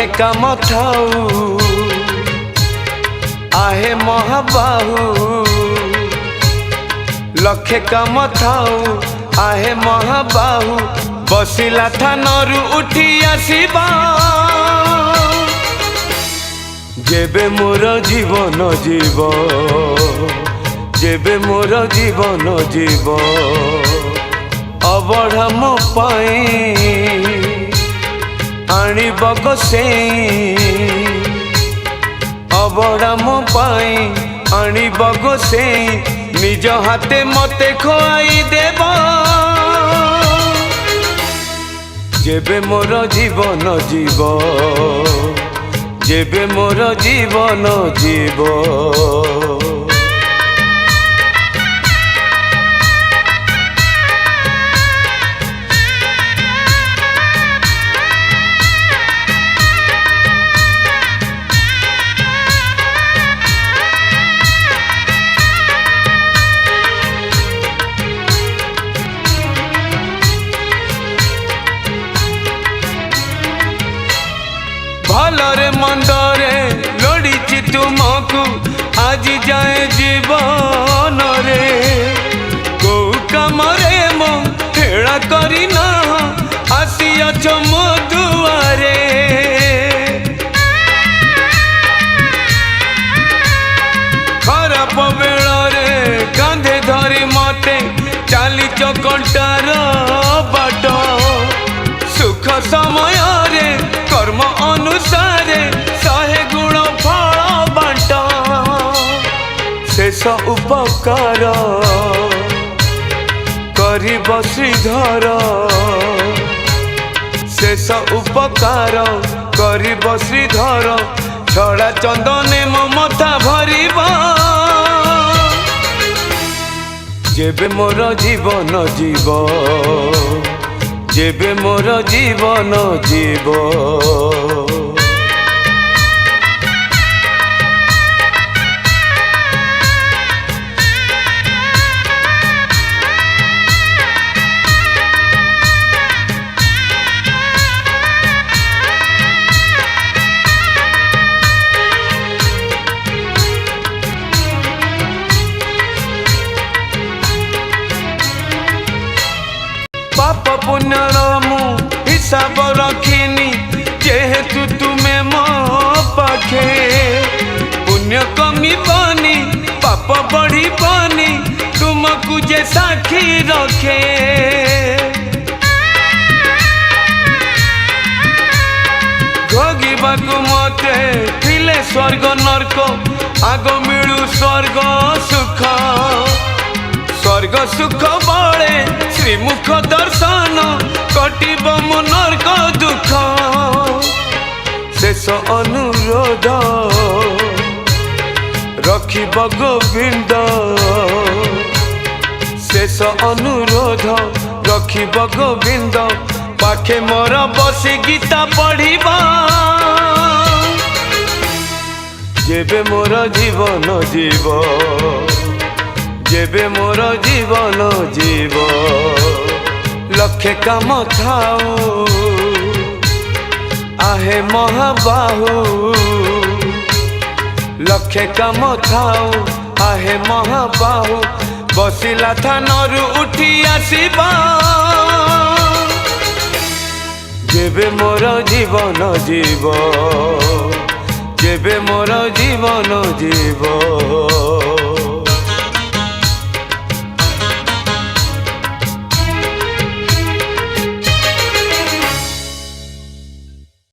लखे काम थाऊ आहे महाबाहू लखे काम थाऊ आहे महाबाहू बसिला थानरू उठी आसीबा जेबे मोर जीवन जीव जेबे मोर जीवन जीव अबढ़ा मो पाई आनिब गोसेई अबढ़ा मो पाई आनिब गोसेई निज हाथे मते खुआई देब जेबे मोर जीवन जीव जेबे मोर जीवन जीव भलरे मंदरे लड़ीची तुमको आज जाए जीवन रे को कम रे मो हेड़ा करी ना आसियाछ मो दुआरे खराब बेड़े कांधे धरी मते चलीच कंटार बाट सुख समय रे कर्म अनुसारे 100 गुण फल बांट शेष उपकार करिब श्रीधर शेष उपकार करिब श्रीधर छड़ा चंदने मो मथा भरिब जेबे मोर जीवन जीव जेबे मोर जीवन जीव पाप पुण्यर मु हिसाब रखिनी जेहेतु तुम्हें मो पाखे पुण्य कमी बनी पाप बढ़ी बनी तुमको जे साखी रखे भोगिबाकु मते थिले स्वर्ग नरक आग मिलू स्वर्ग सुख स्वर्ग सुख बड़े श्रीमुख दर्शन कटिब मो नरक दुख शेष अनुरोध रखिब गोविंद शेष अनुरोध रखिब गोविंद पाखे मोर बसी गीता पढ़िबा जेबे मोर जीवन जीव जेबे मोर जीवन जीव लखे काम थाऊ आहे महाबाहू लखे काम थाऊ आहे महाबाहू बसिला थानरू उठी आसीबा जेबे मोर जीवन जीव जेबे मोर जीवन जीव।